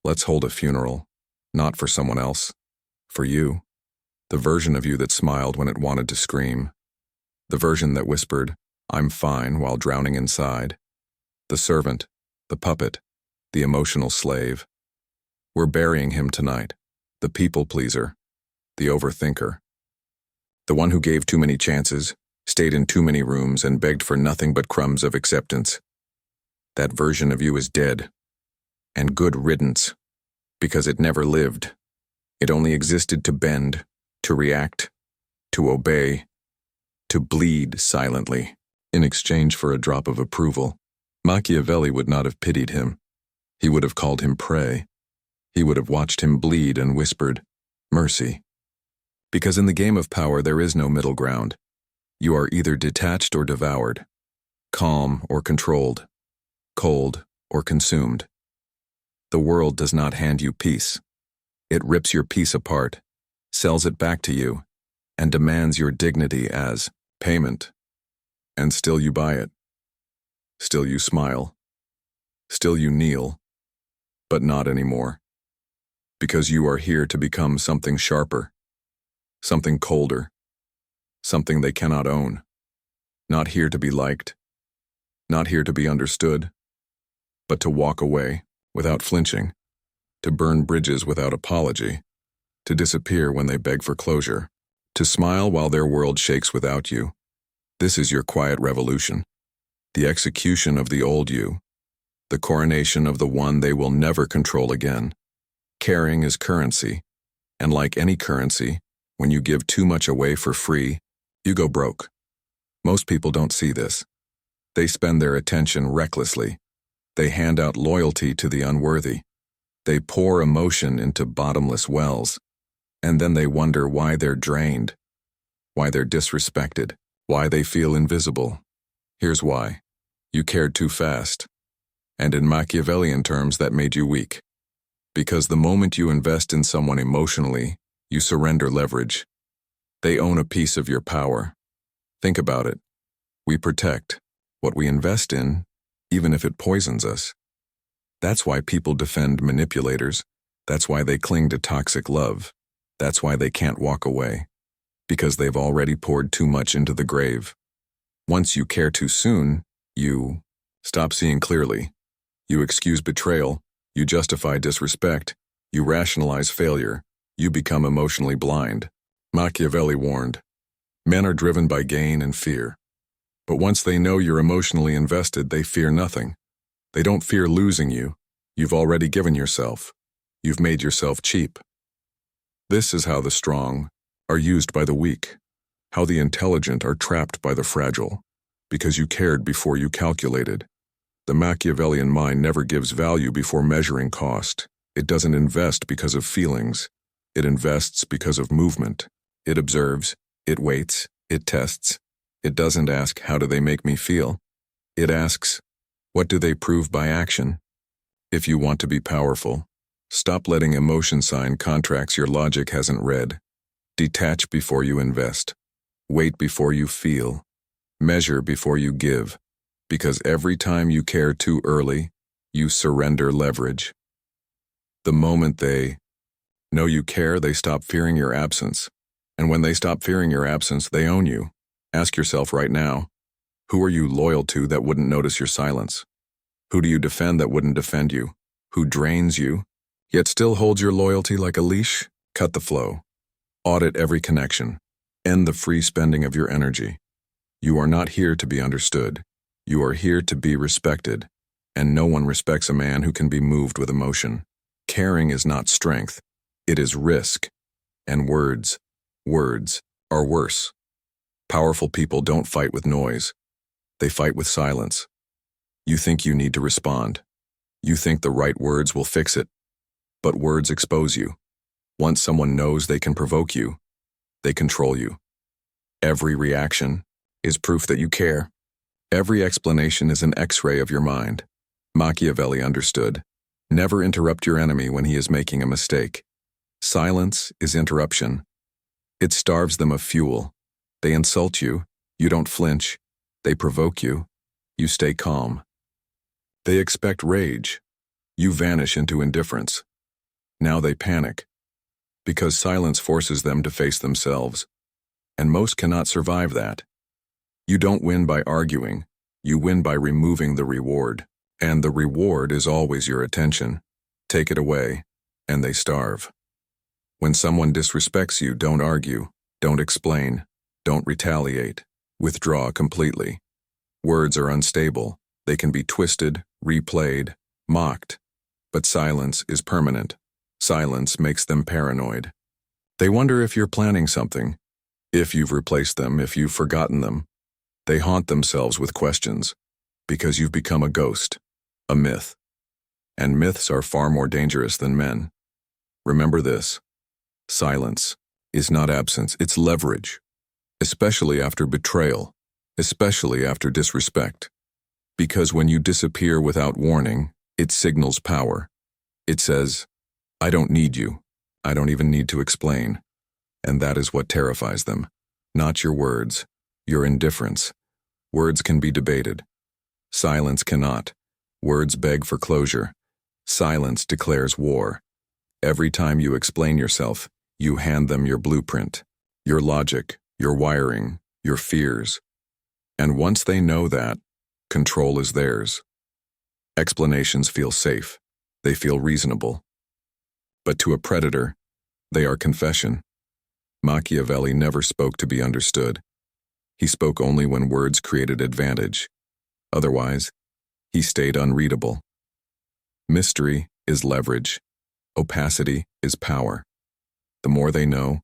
Let's hold a funeral, not for someone else, for you, the version of you that smiled when it wanted to scream, the version that whispered, "I'm fine," while drowning inside, the servant, the puppet, the emotional slave. We're burying him tonight, the people pleaser, the overthinker, the one who gave too many chances, stayed in too many rooms, and begged for nothing but crumbs of acceptance. That version of you is dead, and good riddance, because it never lived. It only existed to bend, to react, to obey, to bleed silently, in exchange for a drop of approval. Machiavelli would not have pitied him. He would have called him prey. He would have watched him bleed and whispered, "Mercy." Because in the game of power there is no middle ground. You are either detached or devoured, calm or controlled, cold or consumed. The world does not hand you peace. It rips your peace apart, sells it back to you, and demands your dignity as payment. And still you buy it. Still you smile. Still you kneel. But not anymore. Because you are here to become something sharper, something colder, something they cannot own. Not here to be liked, not here to be understood, but to walk away without flinching, to burn bridges without apology, to disappear when they beg for closure, to smile while their world shakes without you. This is your quiet revolution, the execution of the old you, the coronation of the one they will never control again. Caring is currency, and like any currency, when you give too much away for free, you go broke. Most people don't see this. They spend their attention recklessly. They hand out loyalty to the unworthy. They pour emotion into bottomless wells, and then they wonder why they're drained, why they're disrespected, why they feel invisible. Here's why. You cared too fast. And in Machiavellian terms, that made you weak. Because the moment you invest in someone emotionally, you surrender leverage. They own a piece of your power. Think about it. We protect what we invest in, even if it poisons us. That's why people defend manipulators. That's why they cling to toxic love. That's why they can't walk away. Because they've already poured too much into the grave. Once you care too soon, you stop seeing clearly. You excuse betrayal. You justify disrespect. You rationalize failure. You become emotionally blind. Machiavelli warned, men are driven by gain and fear. But once they know you're emotionally invested, they fear nothing. They don't fear losing you. You've already given yourself. You've made yourself cheap. This is how the strong are used by the weak, how the intelligent are trapped by the fragile, because you cared before you calculated. The Machiavellian mind never gives value before measuring cost. It doesn't invest because of feelings. It invests because of movement. It observes, it waits, it tests. It doesn't ask, how do they make me feel? It asks, what do they prove by action? If you want to be powerful, stop letting emotion sign contracts your logic hasn't read. Detach before you invest. Wait before you feel. Measure before you give. Because every time you care too early, you surrender leverage. The moment they know you care, they stop fearing your absence. And when they stop fearing your absence, they own you. Ask yourself right now, who are you loyal to that wouldn't notice your silence? Who do you defend that wouldn't defend you? Who drains you, yet still holds your loyalty like a leash? Cut the flow. Audit every connection. End the free spending of your energy. You are not here to be understood. You are here to be respected, and no one respects a man who can be moved with emotion. Caring is not strength, it is risk. And words are worse. Powerful people don't fight with noise. They fight with silence. You think you need to respond. You think the right words will fix it. But words expose you. Once someone knows they can provoke you, they control you. Every reaction is proof that you care. Every explanation is an X-ray of your mind. Machiavelli understood. Never interrupt your enemy when he is making a mistake. Silence is interruption. It starves them of fuel. They insult you, you don't flinch. They provoke you, you stay calm. They expect rage. You vanish into indifference. Now they panic, because silence forces them to face themselves, and most cannot survive that. You don't win by arguing, you win by removing the reward, and the reward is always your attention. Take it away, and they starve. When someone disrespects you, don't argue, don't explain, don't retaliate. Withdraw completely. Words are unstable. They can be twisted, replayed, mocked. But silence is permanent. Silence makes them paranoid. They wonder if you're planning something, if you've replaced them, if you've forgotten them. They haunt themselves with questions, because you've become a ghost, a myth. And myths are far more dangerous than men. Remember this: silence is not absence, it's leverage, especially after betrayal, especially after disrespect. Because when you disappear without warning, it signals power. It says, I don't need you. I don't even need to explain. And that is what terrifies them. Not your words, your indifference. Words can be debated. Silence cannot. Words beg for closure. Silence declares war. Every time you explain yourself, you hand them your blueprint, your logic, your wiring, your fears. And once they know that, control is theirs. Explanations feel safe. They feel reasonable. But to a predator, they are confession. Machiavelli never spoke to be understood. He spoke only when words created advantage. Otherwise, he stayed unreadable. Mystery is leverage. Opacity is power. The more they know,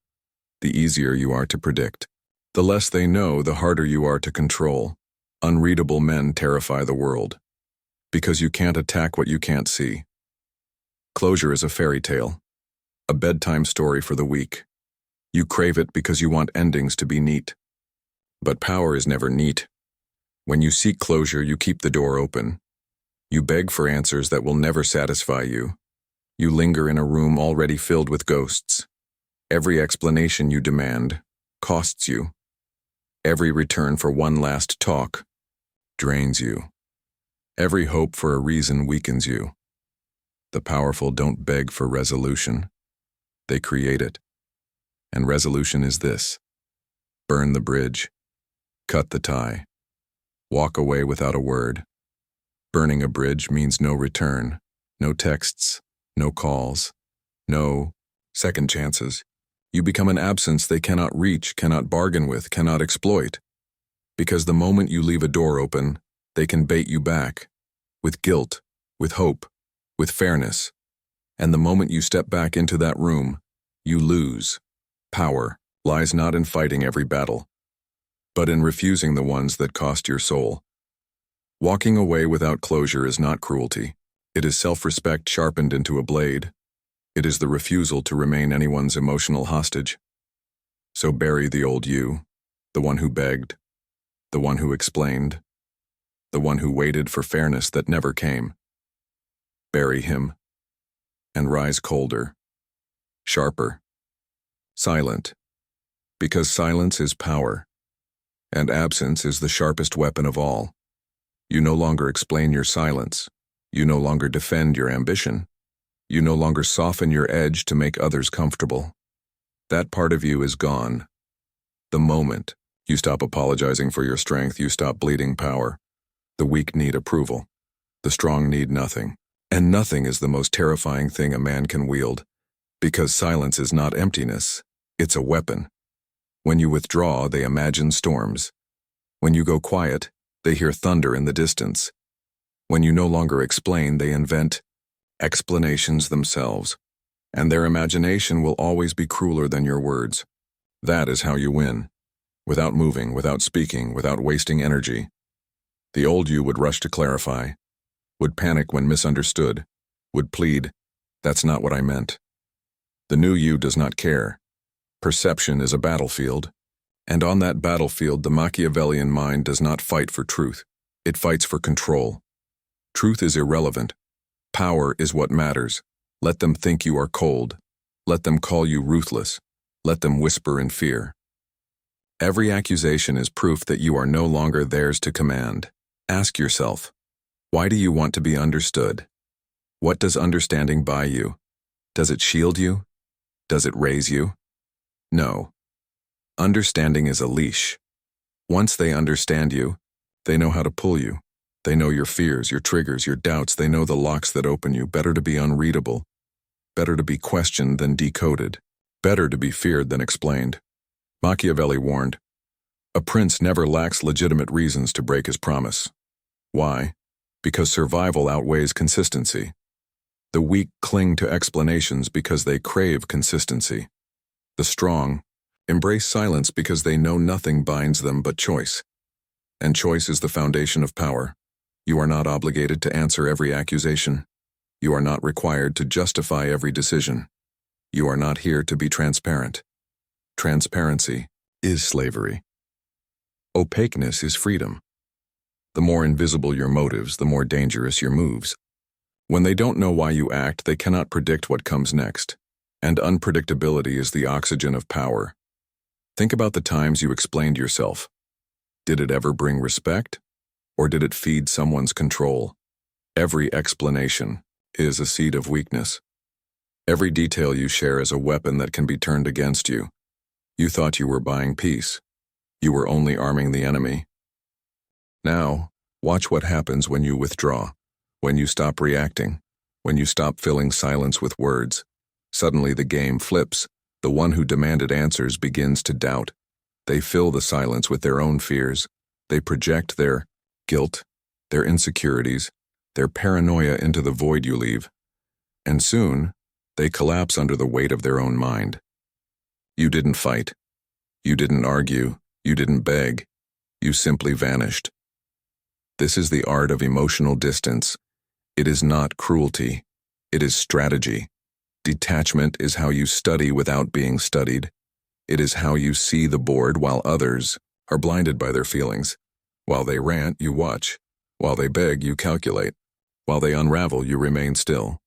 the easier you are to predict. The less they know, the harder you are to control. Unreadable men terrify the world, because you can't attack what you can't see. Closure is a fairy tale, a bedtime story for the weak. You crave it because you want endings to be neat. But power is never neat. When you seek closure, you keep the door open. You beg for answers that will never satisfy you. You linger in a room already filled with ghosts. Every explanation you demand costs you. Every return for one last talk drains you. Every hope for a reason weakens you. The powerful don't beg for resolution. They create it. And resolution is this: burn the bridge, cut the tie, walk away without a word. Burning a bridge means no return, no texts, no calls, no second chances. You become an absence they cannot reach, cannot bargain with, cannot exploit. Because the moment you leave a door open, they can bait you back, with guilt, with hope, with fairness. And the moment you step back into that room, you lose. Power lies not in fighting every battle, but in refusing the ones that cost your soul. Walking away without closure is not cruelty. It is self-respect sharpened into a blade. It is the refusal to remain anyone's emotional hostage. So bury the old you, the one who begged, the one who explained, the one who waited for fairness that never came. Bury him, and rise colder, sharper, silent, because silence is power, and absence is the sharpest weapon of all. You no longer explain your silence. You no longer defend your ambition. You no longer soften your edge to make others comfortable. That part of you is gone. The moment you stop apologizing for your strength, you stop bleeding power. The weak need approval. The strong need nothing. And nothing is the most terrifying thing a man can wield, because silence is not emptiness, it's a weapon. When you withdraw, they imagine storms. When you go quiet, they hear thunder in the distance. When you no longer explain, they invent explanations themselves. And their imagination will always be crueler than your words. That is how you win. Without moving, without speaking, without wasting energy. The old you would rush to clarify, would panic when misunderstood, would plead, "That's not what I meant." The new you does not care. Perception is a battlefield, and on that battlefield the Machiavellian mind does not fight for truth. It fights for control. Truth is irrelevant. Power is what matters. Let them think you are cold. Let them call you ruthless. Let them whisper in fear. Every accusation is proof that you are no longer theirs to command. Ask yourself, why do you want to be understood? What does understanding buy you? Does it shield you? Does it raise you? No. Understanding is a leash. Once they understand you, they know how to pull you. They know your fears, your triggers, your doubts. They know the locks that open you. Better to be unreadable. Better to be questioned than decoded. Better to be feared than explained. Machiavelli warned, "A prince never lacks legitimate reasons to break his promise." Why? Because survival outweighs consistency. The weak cling to explanations because they crave consistency. The strong embrace silence because they know nothing binds them but choice. And choice is the foundation of power. You are not obligated to answer every accusation. You are not required to justify every decision. You are not here to be transparent. Transparency is slavery. Opaqueness is freedom. The more invisible your motives, the more dangerous your moves. When they don't know why you act, they cannot predict what comes next. And unpredictability is the oxygen of power. Think about the times you explained yourself. Did it ever bring respect? Or did it feed someone's control? Every explanation is a seed of weakness. Every detail you share is a weapon that can be turned against you. You thought you were buying peace. You were only arming the enemy. Now, watch what happens when you withdraw, when you stop reacting, when you stop filling silence with words. Suddenly the game flips. The one who demanded answers begins to doubt. They fill the silence with their own fears. They project their guilt, their insecurities, their paranoia into the void you leave. And soon, they collapse under the weight of their own mind. You didn't fight. You didn't argue. You didn't beg. You simply vanished. This is the art of emotional distance. It is not cruelty. It is strategy. Detachment is how you study without being studied. It is how you see the board while others are blinded by their feelings. While they rant, you watch. While they beg, you calculate. While they unravel, you remain still.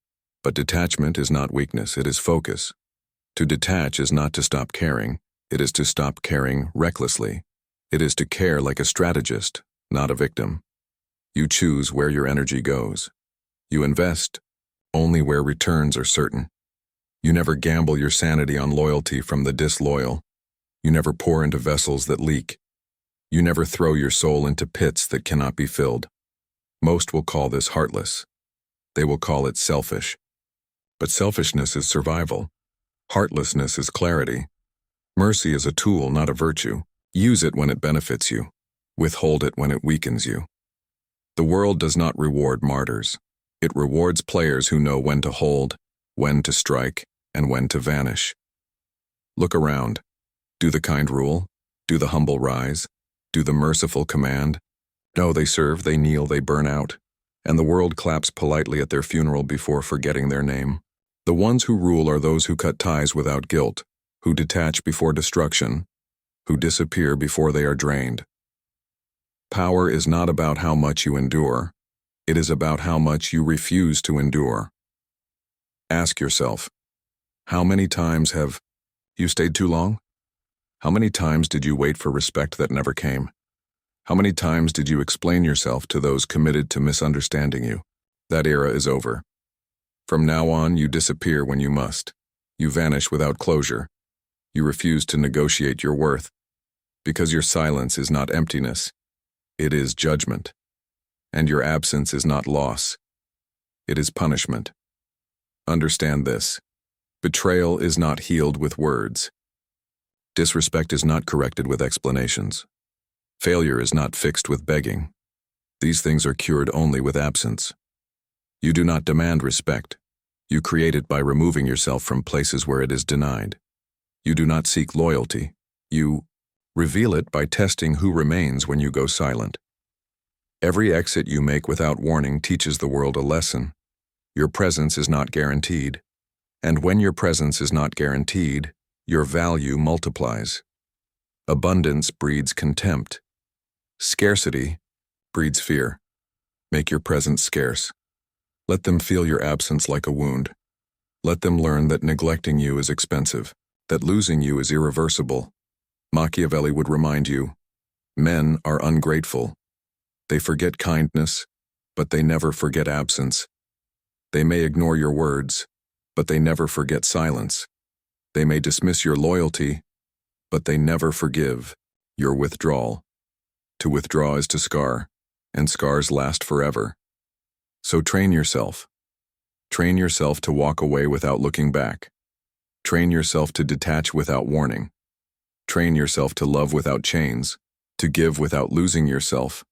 But detachment is not weakness, it is focus. To detach is not to stop caring. It is to stop caring recklessly. It is to care like a strategist, not a victim. You choose where your energy goes. You invest only where returns are certain. You never gamble your sanity on loyalty from the disloyal. You never pour into vessels that leak. You never throw your soul into pits that cannot be filled. Most will call this heartless. They will call it selfish. But selfishness is survival. Heartlessness is clarity. Mercy is a tool, not a virtue. Use it when it benefits you. Withhold it when it weakens you. The world does not reward martyrs. It rewards players who know when to hold, when to strike, and when to vanish. Look around. Do the kind rule? Do the humble rise? Do the merciful command? No, they serve, they kneel, they burn out. And the world claps politely at their funeral before forgetting their name. The ones who rule are those who cut ties without guilt, who detach before destruction, who disappear before they are drained. Power is not about how much you endure. It is about how much you refuse to endure. Ask yourself, how many times have you stayed too long? How many times did you wait for respect that never came? How many times did you explain yourself to those committed to misunderstanding you? That era is over. From now on, you disappear when you must. You vanish without closure. You refuse to negotiate your worth. Because your silence is not emptiness. It is judgment. And your absence is not loss. It is punishment. Understand this. Betrayal is not healed with words. Disrespect is not corrected with explanations. Failure is not fixed with begging. These things are cured only with absence. You do not demand respect. You create it by removing yourself from places where it is denied. You do not seek loyalty. You reveal it by testing who remains when you go silent. Every exit you make without warning teaches the world a lesson. Your presence is not guaranteed. And when your presence is not guaranteed, your value multiplies. Abundance breeds contempt. Scarcity breeds fear. Make your presence scarce. Let them feel your absence like a wound. Let them learn that neglecting you is expensive, that losing you is irreversible. Machiavelli would remind you, men are ungrateful. They forget kindness, but they never forget absence. They may ignore your words, but they never forget silence. They may dismiss your loyalty, but they never forgive your withdrawal. To withdraw is to scar, and scars last forever. So train yourself. Train yourself to walk away without looking back. Train yourself to detach without warning. Train yourself to love without chains, to give without losing yourself,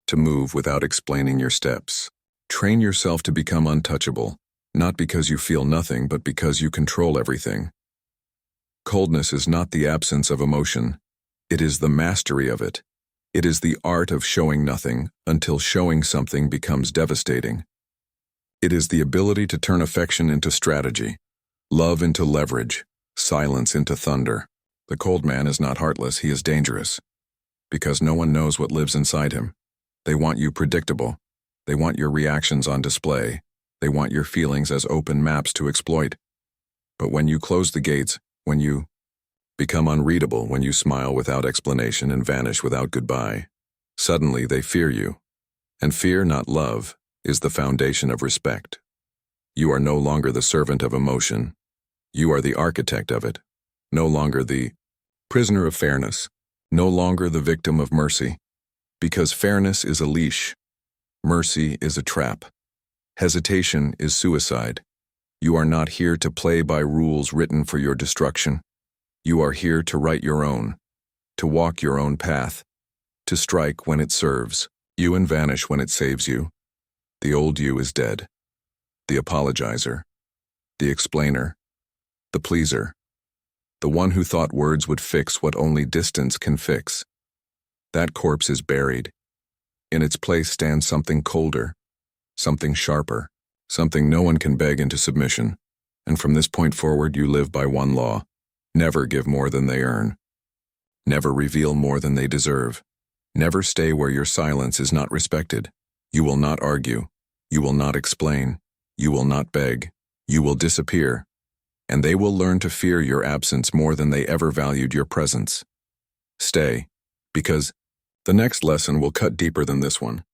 to move without explaining your steps. Train yourself to become untouchable, not because you feel nothing, but because you control everything. Coldness is not the absence of emotion. It is the mastery of it. It is the art of showing nothing until showing something becomes devastating. It is the ability to turn affection into strategy, love into leverage, silence into thunder. The cold man is not heartless, he is dangerous. Because no one knows what lives inside him. They want you predictable. They want your reactions on display. They want your feelings as open maps to exploit. But when you close the gates, when you become unreadable, when you smile without explanation and vanish without goodbye, suddenly they fear you. And fear, not love, is the foundation of respect. You are no longer the servant of emotion. You are the architect of it. No longer the prisoner of fairness. No longer the victim of mercy. Because fairness is a leash. Mercy is a trap. Hesitation is suicide. You are not here to play by rules written for your destruction. You are here to write your own, to walk your own path, to strike when it serves you and vanish when it saves you. The old you is dead. The apologizer, the explainer, the pleaser, the one who thought words would fix what only distance can fix. That corpse is buried. In its place stands something colder, something sharper, something no one can beg into submission. And from this point forward, you live by one law. Never give more than they earn. Never reveal more than they deserve. Never stay where your silence is not respected. You will not argue. You will not explain. You will not beg. You will disappear. And they will learn to fear your absence more than they ever valued your presence. Stay, because the next lesson will cut deeper than this one.